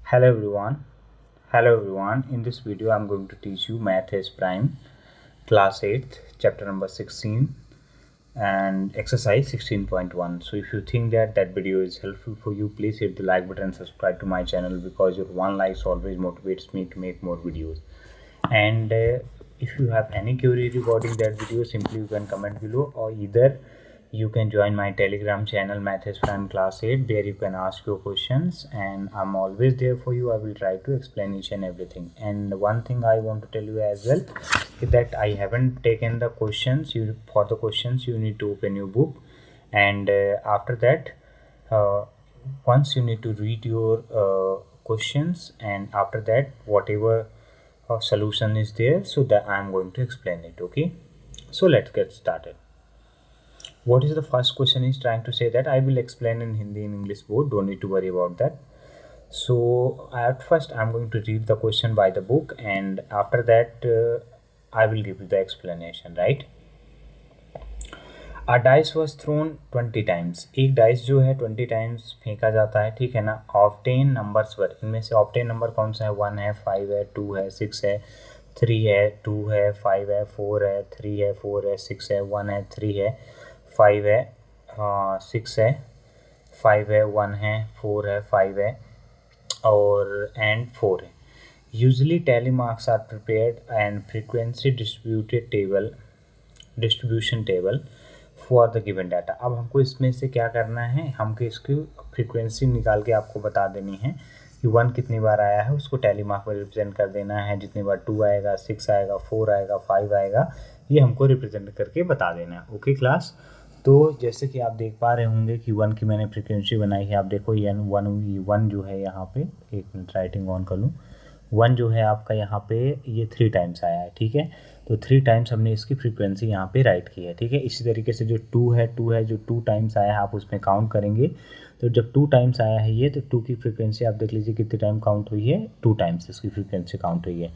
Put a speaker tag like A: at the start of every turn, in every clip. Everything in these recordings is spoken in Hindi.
A: Hello everyone. Hello everyone. In this video I'm going to teach you Math is Prime class 8 chapter number 16 and exercise 16.1. So if you think that video is helpful for you, please hit the like button and subscribe to my channel because your one like always motivates me to make more videos. And if you have any query regarding that video, simply you can comment below, or either you can join my telegram channel Math is Prime class 8. There you can ask your questions and I'm always there for you. I will try to explain each and everything. And one thing I want to tell you as well is that I haven't taken the questions. For the questions you need to open your book, and after that once you need to read your questions, and after that whatever solution is there, so that I'm going to explain it. Okay, so let's get started. What is the first question is trying to say that I will explain in Hindi and English both, don't need to worry about that. So at first I'm going to read the question by the book, and after that I will give you the explanation, right? A dice was thrown 20 times. एक डाइस जो है 20 टाइम्स फेंका जाता है, ठीक है ना। ऑफ 10 नंबर्स पर, इनमें से ऑफ 10 नंबर कौन सा है? 1 है, 5 है, 2 है, 6 है, 3 है, 2 है, 5 है, 4 है, 3 है, 4 है, 6 है, 1 है, 3 है, 5 है, 6 है, 5 है, 1 है, 4 है, 5 है और एंड 4 है। Usually tally marks are prepared and frequency distribution table for the given data. अब हमको इसमें से क्या करना है, हमको इसकी फ्रीक्वेंसी निकाल के आपको बता देनी है कि 1 कितनी बार आया है, उसको टैली मार्क में रिप्रेजेंट कर देना है। जितनी बार 2 आएगा, 6 आएगा, 4 आएगा, 5 आएगा, ये हमको रिप्रेजेंट करके बता देना है। ओके क्लास, तो जैसे कि आप देख पा रहे होंगे कि 1 की मैंने फ्रीक्वेंसी बनाई है। आप देखो ये 1 जो है यहाँ पे, एक मिनट राइटिंग ऑन कर लूँ। 1 जो है आपका यहाँ पे ये 3 टाइम्स आया है, ठीक है। तो 3 टाइम्स हमने इसकी फ्रीक्वेंसी यहाँ पे राइट की है, ठीक है। इसी तरीके से जो 2 है जो 2 टाइम्स आया है आप उसमें काउंट करेंगे। तो जब 2 टाइम्स आया है ये, तो 2 की फ्रीक्वेंसी आप देख लीजिए कितने टाइम काउंट हुई है, 2 टाइम्स इसकी फ्रीक्वेंसी काउंट हुई है।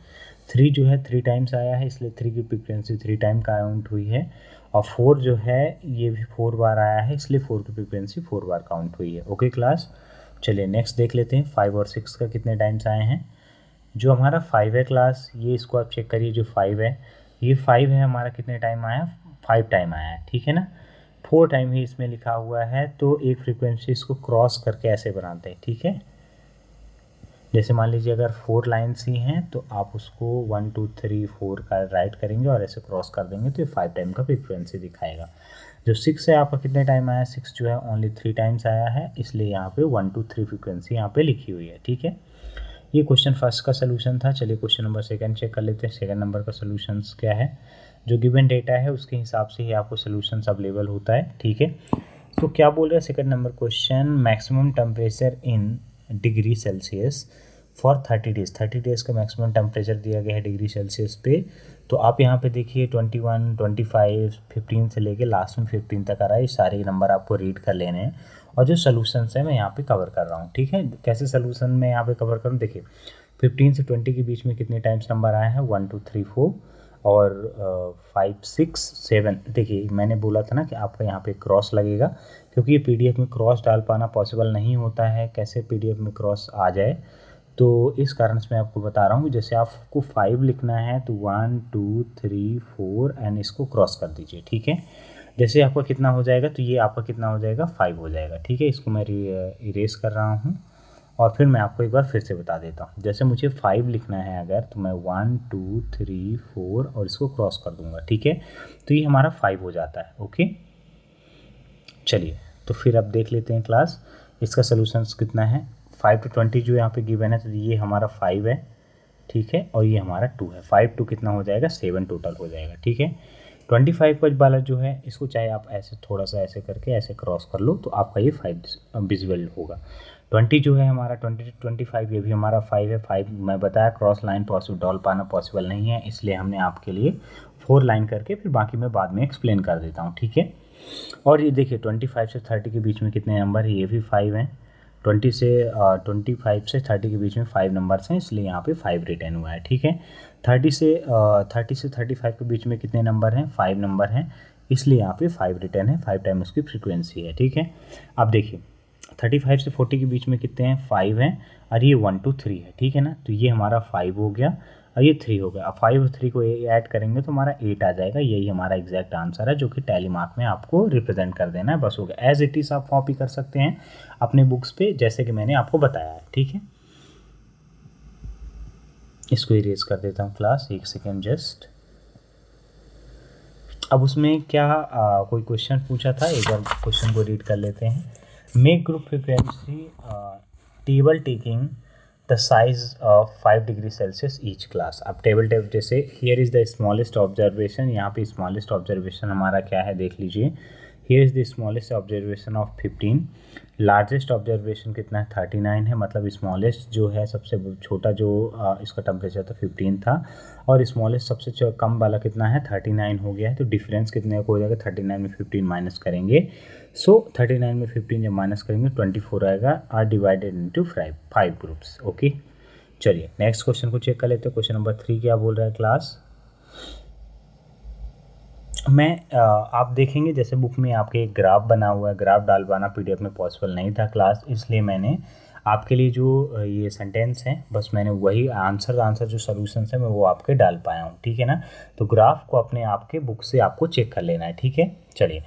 A: 3 जो है 3 टाइम्स आया है, इसलिए 3 की फ्रीक्वेंसी 3 टाइम काउंट हुई है। और 4 जो है ये भी 4 बार आया है, इसलिए 4 की फ्रीक्वेंसी 4 बार काउंट हुई है। ओके क्लास, चलिए नेक्स्ट देख लेते हैं 5 और 6 का कितने टाइम्स आए हैं। जो हमारा 5 है क्लास, ये इसको आप चेक करिए। जो 5 है, ये 5 है हमारा कितने टाइम आया? 5 टाइम आया है, ठीक है ना। 4 टाइम ही इसमें लिखा हुआ है, तो एक फ्रीक्वेंसी इसको क्रॉस करके ऐसे बनाते हैं, ठीक है। जैसे मान लीजिए अगर 4 लाइन्स ही हैं तो आप उसको 1 2 3 4 का राइट करेंगे और ऐसे क्रॉस कर देंगे, तो ये 5 टाइम का फ्रीक्वेंसी दिखाएगा। जो 6 है आपका कितने टाइम आया? 6 जो है ओनली 3 टाइम्स आया है, इसलिए यहाँ पे 1 2 3 फ्रीक्वेंसी यहाँ पे लिखी हुई है, ठीक है। ये क्वेश्चन फर्स्ट का सोल्यूशन था। चलिए क्वेश्चन नंबर सेकंड चेक कर लेते हैं। सेकंड नंबर का सोल्यूशंस क्या है? जो गिवन डेटा है उसके हिसाब से ही आपको सोल्यूशंस अवेलेबल होता है, ठीक है। तो क्या बोल रहा है second number question? Maximum temperature in degree Celsius for 30 days. 30 days का मैक्सिमम टेम्परेचर दिया गया है डिग्री सेल्सियस पे। तो आप यहाँ पे देखिए 21 25 15 से लेके लास्ट में 15 तक आ रहा है। ये सारे नंबर आपको रीड कर लेने हैं, और जो सोल्यूशंस है मैं यहाँ पे कवर कर रहा हूँ, ठीक है। कैसे सोल्यूशन मैं यहाँ पे कवर करूँ? देखिए 15 से 20 के बीच में कितने टाइम्स नंबर आए हैं? 1 2 3 4 और 5 6 7। देखिए मैंने बोला था ना कि आपका यहाँ पे क्रॉस लगेगा, क्योंकि ये पीडीएफ में क्रॉस डाल पाना पॉसिबल नहीं होता है। कैसे पीडीएफ में क्रॉस आ जाए, तो इस कारण से मैं आपको बता रहा हूँ। जैसे आपको 5 लिखना है तो 1 2 3 4 एंड इसको क्रॉस कर दीजिए, ठीक है। जैसे आपका कितना हो जाएगा, तो ये आपका कितना हो जाएगा? 5 हो जाएगा, ठीक है। इसको मैं इरेज कर रहा हूँ और फिर मैं आपको एक बार फिर से बता देता हूँ। जैसे मुझे 5 लिखना है अगर, तो मैं 1 2 3 4 और इसको क्रॉस कर दूंगा, ठीक है। तो ये हमारा 5 हो जाता है। ओके, चलिए तो फिर अब देख लेते हैं क्लास, इसका सोल्यूशन कितना है। 5 to 20 जो यहाँ पे गिवन है, तो ये हमारा 5 है, ठीक है, और ये हमारा 2 है। 5 2 कितना हो जाएगा? 7 टोटल हो जाएगा, ठीक है। 25 वाला जो है, इसको चाहे आप ऐसे थोड़ा सा ऐसे करके ऐसे क्रॉस कर लो, तो आपका ये 5 विजिबल होगा। 20 जो है हमारा 20 to 25, ये भी हमारा 5 है। 5 मैं बताया क्रॉस लाइन पॉसिबल डाल पाना पॉसिबल नहीं है, इसलिए हमने आपके लिए 4 लाइन करके फिर बाकी मैं बाद में एक्सप्लेन कर देता हूँ, ठीक है। और ये देखिए 25 से 30 के बीच में कितने नंबर है? ये भी 5 हैं। 25 से 30 के बीच में 5 नंबर्स हैं, इसलिए यहाँ पे 5 रिटर्न हुआ है, ठीक है। 30 से 35 के बीच में कितने नंबर हैं? 5 नंबर हैं, इसलिए यहाँ पे 5 रिटर्न है। 5 टाइम उसकी फ्रीक्वेंसी है, ठीक है। अब देखिए 35 से 40 के बीच में कितने हैं, 5 हैं, और ये 1 2 3 है, ठीक है ना। तो ये हमारा 5 हो गया और ये 3 हो गया। अब 5 और 3 को ऐड करेंगे तो हमारा 8 आ जाएगा। यही हमारा एग्जैक्ट आंसर है जो कि टैली मार्क में आपको रिप्रेजेंट कर देना है, बस हो गया। एज इट इज़ आप कॉपी कर सकते हैं अपने बुक्स पे, जैसे कि मैंने आपको बताया है, ठीक है। इसको इरेज कर देता हूँ क्लास, 1 सेकेंड जस्ट। अब उसमें क्या कोई क्वेश्चन पूछा था, एक बार क्वेश्चन को रीड कर लेते हैं। Make group frequency table taking the size of 5 degree Celsius each class. अब टेबल जैसे here is the smallest observation, यहाँ पे स्मॉलेस्ट ऑब्जर्वेशन हमारा क्या है देख लीजिए। Here is the smallest observation of 15, largest observation कितना है 39 है, मतलब स्मॉलेस्ट जो है सबसे छोटा जो इसका टेम्परेचर था 15 था, और स्मॉलेस्ट सबसे कम वाला कितना है 39 हो गया है। तो डिफरेंस कितने को हो जाएगा, 39 में 15 माइनस करेंगे, सो 39 में 15 जब माइनस करेंगे 24 आएगा, are divided into 5 groups. Okay, चलिए नेक्स्ट क्वेश्चन को चेक कर लेते हैं। क्वेश्चन नंबर 3 क्या बोल रहा है क्लास। आप देखेंगे जैसे बुक में आपके एक ग्राफ बना हुआ है, ग्राफ डाल पाना पीडीएफ में पॉसिबल नहीं था क्लास, इसलिए मैंने आपके लिए जो ये सेंटेंस है बस मैंने वही आंसर जो सॉल्यूशंस है मैं वो आपके डाल पाया हूँ, ठीक है ना। तो ग्राफ को अपने आपके बुक से आपको चेक कर लेना है, ठीक है। चलिए,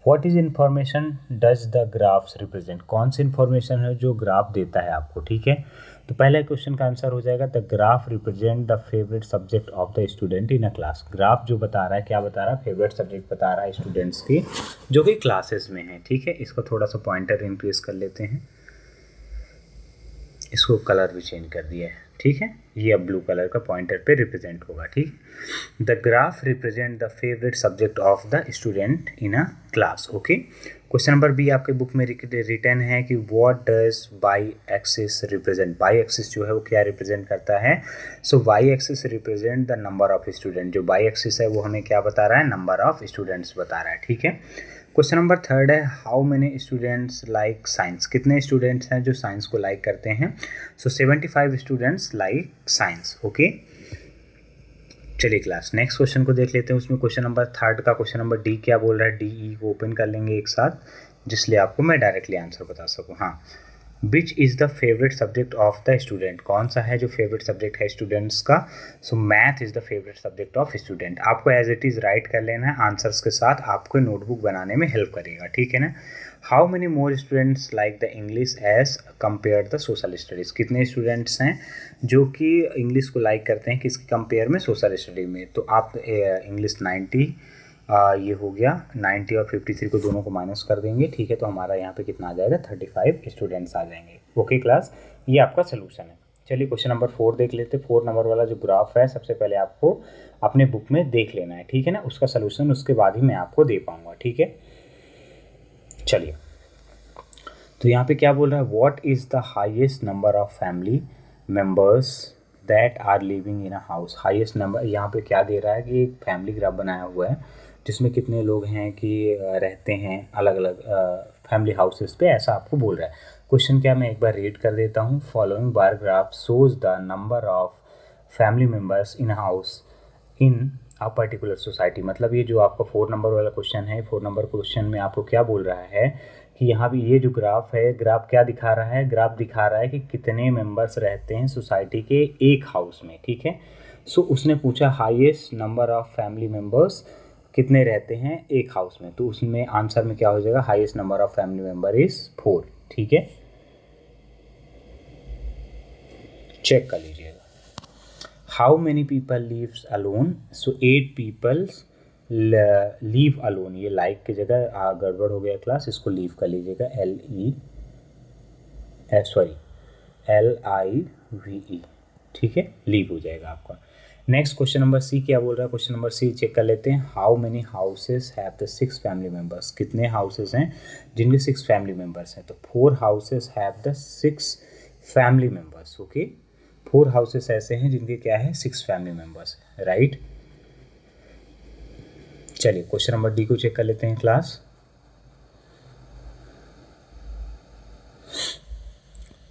A: what is information does the graphs represent, कौन सी इन्फॉर्मेशन है जो ग्राफ देता है आपको, ठीक है। तो पहले क्वेश्चन का आंसर हो जाएगा the graph represent the favourite subject of the student in a class. Graph जो बता रहा है, क्या बता रहा है, फेवरेट सब्जेक्ट बता रहा है स्टूडेंट्स की जो कि क्लासेस में है, ठीक है। इसको थोड़ा सा पॉइंटर इंक्रीज कर लेते हैं, इसको कलर भी चेंज कर दिया है, ठीक है। ये अब ब्लू कलर का पॉइंटर पे रिप्रेजेंट होगा, ठीक। The graph represent the favourite subject of the student in a class. Okay, question number B आपके बुक में रिटर्न है कि what does Y axis represent. Y axis जो है वो क्या रिप्रेजेंट करता है, so Y axis represent the number of student. जो वाई एक्सिस है वो हमें क्या बता रहा है, नंबर ऑफ स्टूडेंट्स बता रहा है, ठीक है। क्वेश्चन नंबर 3 है how many students like science. कितने स्टूडेंट्स हैं जो साइंस को लाइक करते हैं, सो 75 स्टूडेंट्स लाइक साइंस। ओके, चलिए क्लास नेक्स्ट क्वेश्चन को देख लेते हैं। उसमें क्वेश्चन नंबर 3 का क्वेश्चन नंबर डी क्या बोल रहा है, डी ई को ओपन कर लेंगे एक साथ, जिसलिए आपको मैं डायरेक्टली आंसर बता सकूँ। हाँ, which is the favourite subject of the student, कौन सा है जो फेवरेट सब्जेक्ट है स्टूडेंट्स का, so math is the favourite subject of student. आपको एज इट इज़ राइट कर लेना है, आंसर्स के साथ आपको नोटबुक बनाने में हेल्प करेगा, ठीक है ना। How many more students like the English as compare the social studies. कितने स्टूडेंट्स हैं जो कि इंग्लिश को लाइक करते हैं किसके कंपेयर में, सोशल स्टडी में। तो आप इंग्लिश 90 ये हो गया 90 और 53 को दोनों को माइनस कर देंगे, ठीक है। तो हमारा यहाँ पे कितना आ जाएगा, 35 स्टूडेंट्स आ जाएंगे। ओके क्लास, ये आपका सोल्यूशन है। चलिए क्वेश्चन नंबर 4 देख लेते हैं। 4 नंबर वाला जो ग्राफ है सबसे पहले आपको अपने बुक में देख लेना है, ठीक है ना। उसका सोल्यूशन उसके बाद ही मैं आपको दे पाऊँगा, ठीक है। चलिए, तो यहाँ पे क्या बोल रहा है, what is the highest number of family members that are living in a house. Highest number यहाँ पे क्या दे रहा है कि एक फैमिली ग्राफ बनाया हुआ है जिसमें कितने लोग हैं कि रहते हैं अलग अलग फैमिली हाउसेस पे, ऐसा आपको बोल रहा है। क्वेश्चन क्या, मैं एक बार रीड कर देता हूँ। Following bar graph shows the number of family members in house in a particular society. मतलब ये जो आपका 4 नंबर वाला क्वेश्चन है, 4 नंबर क्वेश्चन में आपको क्या बोल रहा है कि यहाँ भी ये जो ग्राफ है, ग्राफ क्या दिखा रहा है, ग्राफ दिखा रहा है कि कितने मेंबर्स रहते हैं सोसाइटी के एक हाउस में, ठीक है। सो उसने पूछा highest number of family members कितने रहते हैं एक हाउस में, तो उसमें आंसर में क्या हो जाएगा, highest number of family member is 4, ठीक है। चेक कर लीजिएगा। How many people lives alone, so 8 peoples live alone. ये लाइक की जगह गड़बड़ हो गया क्लास, इसको लीव कर लीजिएगा, LIVE, ठीक है, लीव हो जाएगा आपका। नेक्स्ट क्वेश्चन नंबर सी क्या बोल रहा है, क्वेश्चन नंबर सी चेक कर लेते हैं। How many houses have the 6 family members. कितने हाउसेस हैं जिनके 6 फैमिली मेम्बर्स हैं, तो 4 houses have the 6 family members. Okay, 4 houses ऐसे हैं जिनके क्या है 6 फैमिली मेम्बर्स, राइट। चलिए क्वेश्चन नंबर डी को चेक कर लेते हैं class.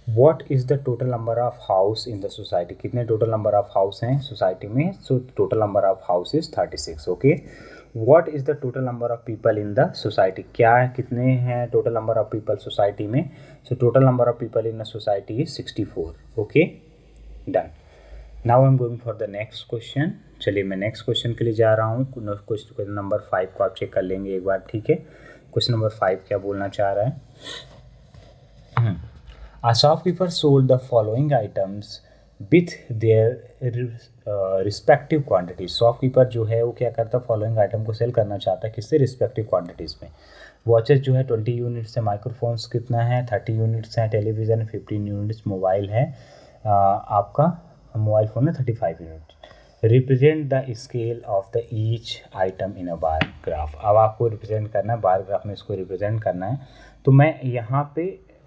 A: What is the total number of house in the society. कितने टोटल नंबर ऑफ हाउस हैं सोसाइटी में, so total number of house is 36। Okay, what is the total number of people in the society, क्या है, कितने हैं total number of people society में. So total number of people in a society is 64. Okay, done. Now I am going for the next question. चलिए मैं नेक्स्ट क्वेश्चन के लिए जा रहा हूँ. क्वेश्चन नंबर 5 को आप चेक कर लेंगे एक बार, ठीक है. क्वेश्चन नंबर 5 क्या बोलना चाह रहा है. A shopkeeper sold the following items with their respective quantities. Shopkeeper जो है वो क्या करता है, फॉलोइंग आइटम को सेल करना चाहता है, किससे, रिस्पेक्टिव क्वांटिटीज़ में. वॉचेस जो है 20 यूनिट्स है, माइक्रोफोन्स कितना है 30 यूनिट्स हैं, टेलीविज़न 15 यूनिट्स, मोबाइल है आपका मोबाइल फ़ोन है 35 unit. Represent the scale of the each item in a bar graph. अब आपको रिप्रेजेंट करना है, बार ग्राफ में इसको रिप्रेजेंट करना है. तो मैं यहाँ पे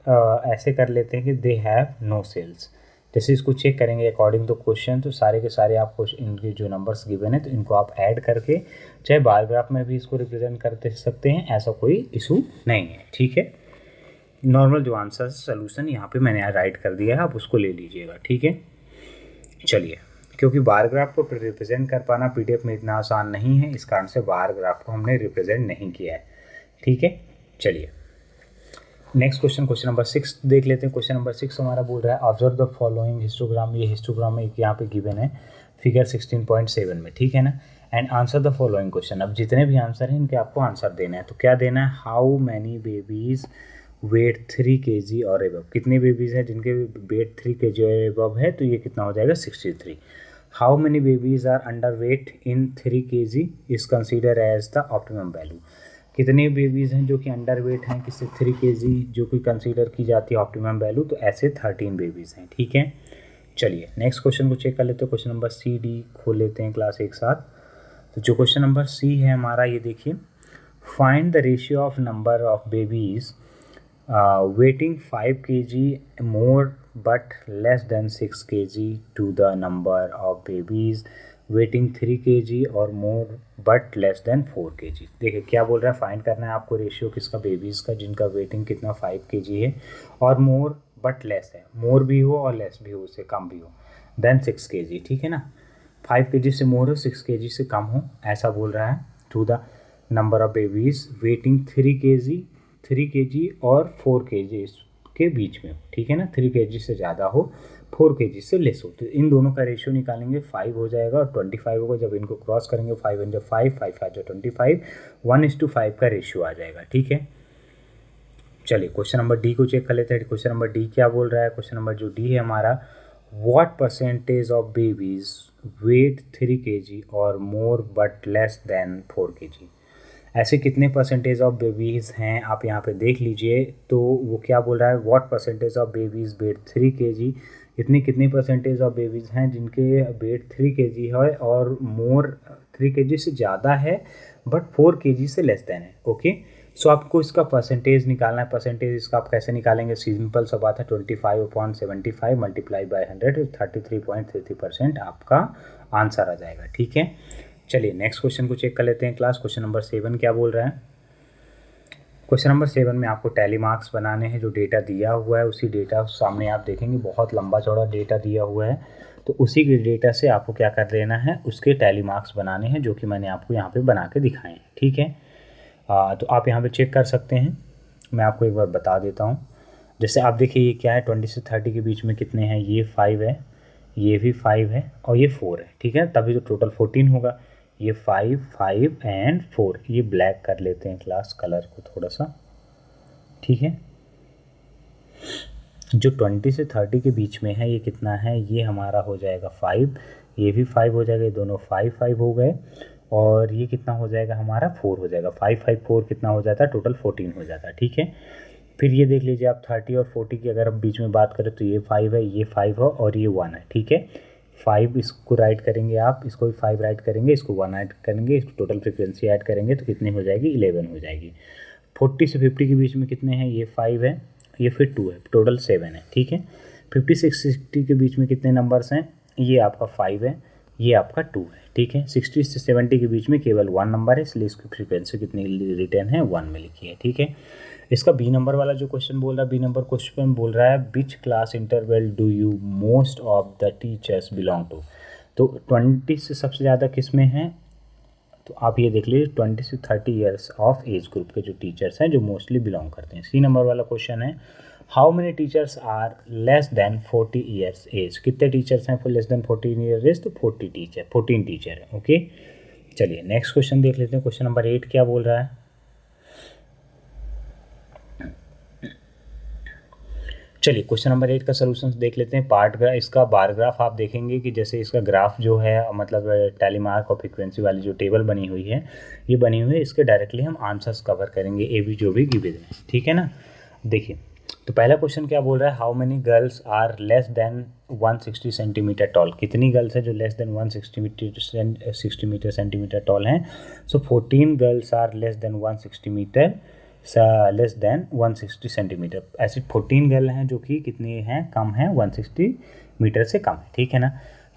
A: ऐसे कर लेते हैं कि दे हैव नो सेल्स. जैसे इसको चेक करेंगे अकॉर्डिंग टू क्वेश्चन, तो सारे के सारे आपको इनके जो नंबर्स गिवन है तो इनको आप ऐड करके चाहे बार ग्राफ में भी इसको रिप्रेजेंट करते सकते हैं, ऐसा कोई इशू नहीं है, ठीक है. नॉर्मल जो आंसर सोल्यूशन यहाँ पे मैंने राइट कर दिया है, आप उसको ले लीजिएगा, ठीक है. चलिए, क्योंकि बार ग्राफ को रिप्रेजेंट कर पाना पीडीएफ में इतना आसान नहीं है, इस कारण से बार ग्राफ को हमने रिप्रेजेंट नहीं किया है, ठीक है. चलिए नेक्स्ट क्वेश्चन, क्वेश्चन नंबर 6 देख लेते हैं. क्वेश्चन नंबर 6 हमारा बोल रहा है ऑब्जर्व द फॉलोइंग हिस्टोग्राम. ये हिस्टोग्राम एक यहाँ पे गिवन है फिगर 16.7 में, ठीक है ना. And answer the following question. अब जितने भी आंसर हैं इनके आपको आंसर देना है. तो क्या देना है, how many babies weight 3 kg और एबव. कितने बेबीज़ हैं जिनके वेट 3 kg और एबव है, तो ये कितना हो जाएगा 63. How many babies are under weight in 3 kg is consider as the optimum value. कितने बेबीज़ हैं जो कि अंडर वेट हैं किससे 3 kg जो कि कंसीडर की जाती है ऑप्टिमम वैल्यू, तो ऐसे 13 बेबीज़ हैं, ठीक है. चलिए नेक्स्ट क्वेश्चन को चेक कर लेते हैं. क्वेश्चन नंबर सी डी खोल लेते हैं क्लास एक साथ. तो जो क्वेश्चन नंबर सी है हमारा, ये देखिए, find the ratio of number of babies weighting 5 kg more but less than 6 kg to the number of babies weighting 3 kg और more but less than 4 kg. देखिए क्या बोल रहा है, फाइंड करना है आपको रेशियो किसका, बेबीज़ का, जिनका वेटिंग कितना 5 kg है और मोर बट लेस है, मोर भी हो और लेस भी हो, उससे कम भी हो, देन 6 kg, ठीक है ना. 5 kg से मोर हो, 6 kg से कम हो, ऐसा बोल रहा है. To the number of babies weighting 3 kg और 4 kg के बीच में हो, ठीक है ना. 3 kg से ज़्यादा हो, 4 kg से लेस हो, तो इन दोनों का रेशियो निकालेंगे, 5 हो जाएगा और 25 होगा. जब इनको क्रॉस करेंगे 5 × 5, 5 × 5 25, 1:5 का रेशियो आ जाएगा, ठीक है. चलिए क्वेश्चन नंबर डी को चेक कर लेते हैं. क्वेश्चन नंबर डी क्या बोल रहा है, क्वेश्चन नंबर जो डी है हमारा, what percentage of babies weight 3 kg और more but less than 4 kg. ऐसे कितने परसेंटेज ऑफ बेबीज़ हैं आप यहाँ पे देख लीजिए. तो वो क्या बोल रहा है, what percentage of babies weight 3 kg. इतनी कितनी परसेंटेज ऑफ बेबीज़ हैं जिनके वेट 3 kg है और मोर 3 kg से ज़्यादा है बट 4 kg से लेस देन है, ओके. सो आपको इसका परसेंटेज निकालना है. परसेंटेज इसका आप कैसे निकालेंगे, सिंपल सा बात है, 25/75 मल्टीप्लाई बाय 100, 33.33% आपका आंसर आ जाएगा, ठीक है. चलिए नेक्स्ट क्वेश्चन को चेक कर लेते हैं क्लास. क्वेश्चन नंबर 7 क्या बोल रहा है. क्वेश्चन नंबर 7 में आपको टैली मार्क्स बनाने हैं. जो डेटा दिया हुआ है उसी डेटा सामने आप देखेंगे, बहुत लंबा चौड़ा डेटा दिया हुआ है, तो उसी के डेटा से आपको क्या कर लेना है, उसके टैली मार्क्स बनाने हैं, जो कि मैंने आपको यहाँ पे बना के दिखाए हैं, ठीक है. तो आप यहाँ पे चेक कर सकते हैं. मैं आपको एक बार बता देता हूँ. जैसे आप देखिए ये क्या है, 20 से 30 के बीच में कितने हैं, ये 5 है, ये भी 5 है और ये 4 है, ठीक है. तभी तो टोटल 14 होगा. ये 5, 5 एंड 4. ये ब्लैक कर लेते हैं क्लास, कलर को थोड़ा सा, ठीक है. जो 20 से 30 के बीच में है ये कितना है, ये हमारा हो जाएगा 5, ये भी 5 हो जाएगा, ये दोनों 5 5 हो गए और ये कितना हो जाएगा हमारा 4 हो जाएगा. 5 5 4 कितना हो जाता है, टोटल 14 हो जाता है, ठीक है. फिर ये देख लीजिए आप 30 और 40 की अगर हम बीच में बात करें तो ये 5 है, ये 5 है और ये 1 है, ठीक है. 5 इसको राइट करेंगे आप, इसको भी 5 राइट करेंगे, इसको 1 ऐड करेंगे, इसको टोटल फ्रीक्वेंसी ऐड करेंगे तो कितनी हो जाएगी, 11 हो जाएगी. 40 से 50 के बीच में कितने हैं, ये 5 है, ये फिर 2 है, टोटल 7 है, ठीक है. 50 से 60 के बीच में कितने नंबर्स हैं, ये आपका 5 है, ये आपका 2 है, ठीक है. 60 से 70 के बीच में केवल 1 नंबर है, इसलिए इसकी फ्रीक्वेंसी कितनी रिटर्न है, 1 में लिखी है, ठीक है. इसका बी नंबर वाला जो क्वेश्चन बोल रहा है, बी नंबर क्वेश्चन बोल रहा है which class interval do you most of the teachers belong to. तो 20 से सबसे ज़्यादा किस में है, तो आप ये देख लीजिए 20 से 30 ईयर्स ऑफ एज ग्रुप के जो टीचर्स हैं जो मोस्टली बिलोंग करते हैं। सी नंबर वाला क्वेश्चन है, how many teachers are less than 40 years age, कितने टीचर्स हैं for less than 14 years age, तो 14 टीचर है। ओके, चलिए नेक्स्ट क्वेश्चन देख लेते हैं। क्वेश्चन नंबर 8 क्या बोल रहा है, चलिए क्वेश्चन नंबर 8 का सोल्यूशन देख लेते हैं। इसका बार ग्राफ आप देखेंगे कि जैसे इसका ग्राफ जो है मतलब टैली मार्क और फ्रीक्वेंसी वाली जो टेबल बनी हुई है ये बनी हुई है, इसके डायरेक्टली हम आंसर्स कवर करेंगे ए बी जो भी गिवन है, ठीक है ना। देखिए तो पहला क्वेश्चन क्या बोल रहा है, how many girls are less than 160 centimetre tall, कितनी गर्ल्स है जो लेस देन 160 सेंटीमीटर टॉल हैं। So 14 girls are less than 160 metre less than 160 centimetre, ऐसी 14 गर्ल हैं जो कि कितनी हैं, कम हैं, 160 मीटर से कम है, ठीक है ना।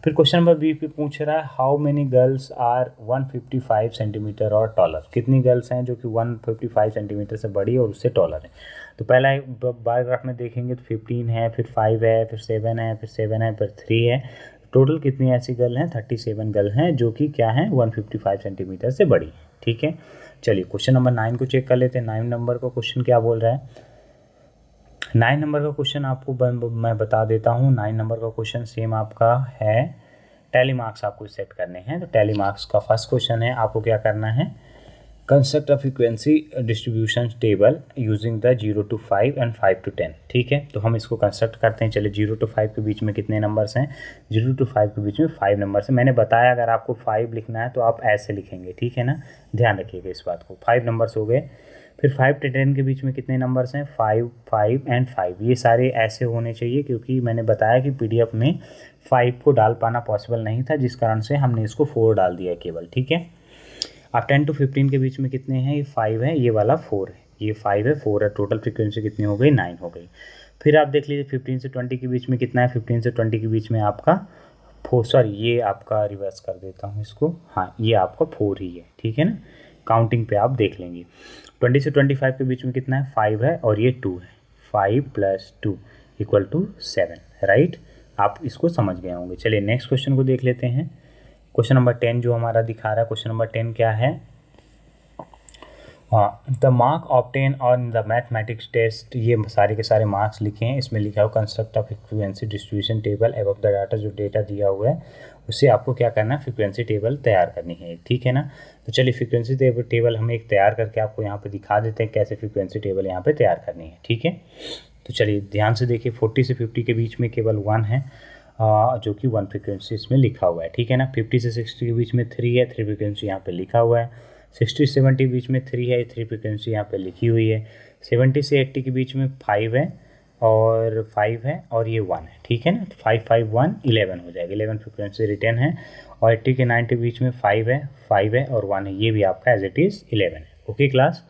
A: फिर क्वेश्चन नंबर बी पे पूछ रहा है, how many girls are 155 centimetre और टॉलर, कितनी गर्ल्स हैं जो कि 155 सेंटीमीटर से बड़ी और उससे टॉलर है। तो पहला बार ग्राफ में देखेंगे तो 15 है, फिर 5 है, फिर 7 है, फिर 7 है, फिर 3 है, टोटल कितनी ऐसी गर्ल हैं, 37 गर्ल हैं जो कि क्या हैं 155 सेंटीमीटर से बड़ी है, ठीक है। चलिए क्वेश्चन नंबर 9 को चेक कर लेते हैं। 9 नंबर का क्वेश्चन क्या बोल रहा है, 9 नंबर का क्वेश्चन आपको मैं बता देता हूँ। 9 नंबर का क्वेश्चन सेम आपका है, टैली मार्क्स आपको सेट करने हैं। तो टैली मार्क्स का फर्स्ट क्वेश्चन है, आपको क्या करना है, construct a frequency distribution table using the 0 to 5 and 5 to 10, ठीक है। तो हम इसको कंस्ट्रक्ट करते हैं। चलिए 0 to 5 के बीच में कितने नंबर्स हैं, 0 to 5 के बीच में 5 नंबर्स हैं। मैंने बताया अगर आपको 5 लिखना है तो आप ऐसे लिखेंगे, ठीक है ना, ध्यान रखिएगा इस बात को। 5 नंबर्स हो गए। फिर 5 to 10 के बीच में कितने नंबर्स हैं, 5, 5 एंड 5, ये सारे ऐसे होने चाहिए क्योंकि मैंने बताया कि PDF में 5 को डाल पाना पॉसिबल नहीं था, जिस कारण से हमने इसको 4 डाल दिया केवल, ठीक है। अब 10 to 15 के बीच में कितने हैं, ये 5 है, ये वाला 4 है, ये 5 है, 4 है, टोटल फ्रीक्वेंसी कितनी हो गई, 9 हो गई। फिर आप देख लीजिए 15 से 20 के बीच में कितना है, 15 से 20 के बीच में आपका 4, सॉरी ये आपका रिवर्स कर देता हूँ इसको, हाँ ये आपका 4 ही है, ठीक है ना, काउंटिंग पे आप देख लेंगे। 20 से 25 के बीच में कितना है, 5 है और ये 2 है, 5 + 2 = 7, राइट, आप इसको समझ गए होंगे। चलिए नेक्स्ट क्वेश्चन को देख लेते हैं। क्वेश्चन नंबर 10 जो हमारा दिखा रहा है, क्वेश्चन नंबर 10 क्या है, the mark obtain on the mathematics test, ये सारे के सारे मार्क्स लिखे हैं। इसमें लिखा हुआ construct of frequency distribution table above the data, जो डेटा दिया हुआ है उससे आपको क्या करना है, फ्रीक्वेंसी टेबल तैयार करनी है, ठीक है ना। तो चलिए फ्रीक्वेंसी टेबल हम एक तैयार करके आपको यहाँ पे दिखा देते हैं कैसे फ्रीक्वेंसी टेबल यहाँ पे तैयार करनी है, ठीक है। तो चलिए ध्यान से देखिए, 40 से 50 के बीच में केवल 1 है, जो कि 1 फ्रीक्वेंसी इसमें लिखा हुआ है, ठीक है ना। 50 से 60 के बीच में 3 है, 3 फ्रीक्वेंसी यहाँ पे लिखा हुआ है। 60 से 70 के बीच में 3 है, 3 फ्रीक्वेंसी यहाँ पे लिखी हुई है। 70 से 80 के बीच में 5 है और 5 है और ये 1 है, ठीक है ना। 5, 5, 1, 11 हो जाएगा, 11 फ्रीक्वेंसी रिटर्न है। और 80 के 90 के बीच में 5 है और 1 है, ये भी आपका एज इट इज़ 11 है। ओके क्लास,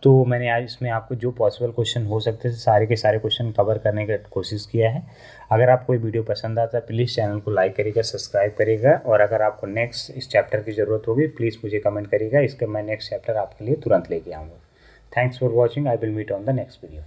A: तो मैंने आज इसमें आपको जो पॉसिबल क्वेश्चन हो सकते थे सारे के सारे क्वेश्चन कवर करने का कोशिश किया है। अगर आपको ये वीडियो पसंद आता है प्लीज़ चैनल को लाइक करिएगा, सब्सक्राइब करिएगा, और अगर आपको नेक्स्ट इस चैप्टर की ज़रूरत होगी प्लीज़ मुझे कमेंट करिएगा, इसका मैं नेक्स्ट चैप्टर आपके लिए तुरंत लेके आऊँगा। Thanks for watching, I will meet on the next video.